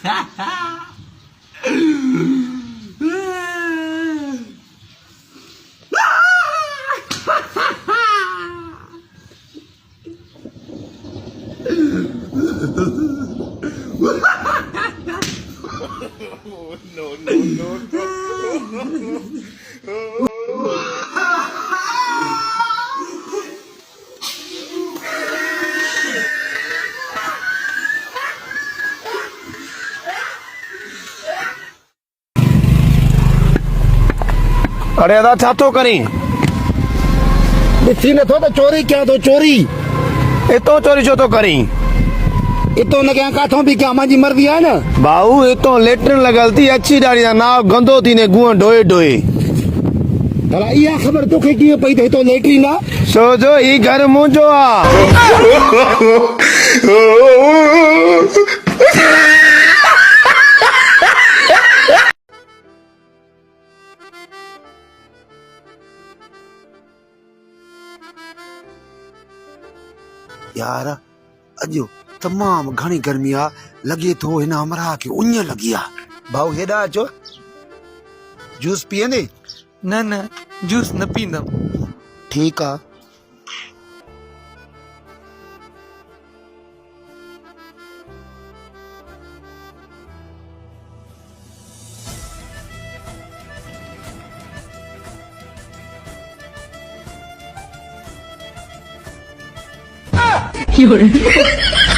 No, no, no, no. अरे अदा छा तो करी ॾिसी नथो त चोरी कयां थो चोरी इतो चोरी छो तो करी इतो न कयां काथों बि कयां मुंहिंजी मर्ज़ी आहे न भाऊ इतो लेटरिन लगल थी अच्छी ॾाढी नाव गंदो थी ने गुआ ढोए ढोए भला इहा ख़बर तोखे कीअं पई त हितो लेटरिन आहे सो जो ही घर मुंहिंजो आ यार अॼु तमामु घणी गर्मी आहे लॻे थो हिन हमरा खे उञ लॻी आहे भाऊ हेॾा अचो जूस पीअंदे न न जूस न पींदमि ठीकु आहे有人。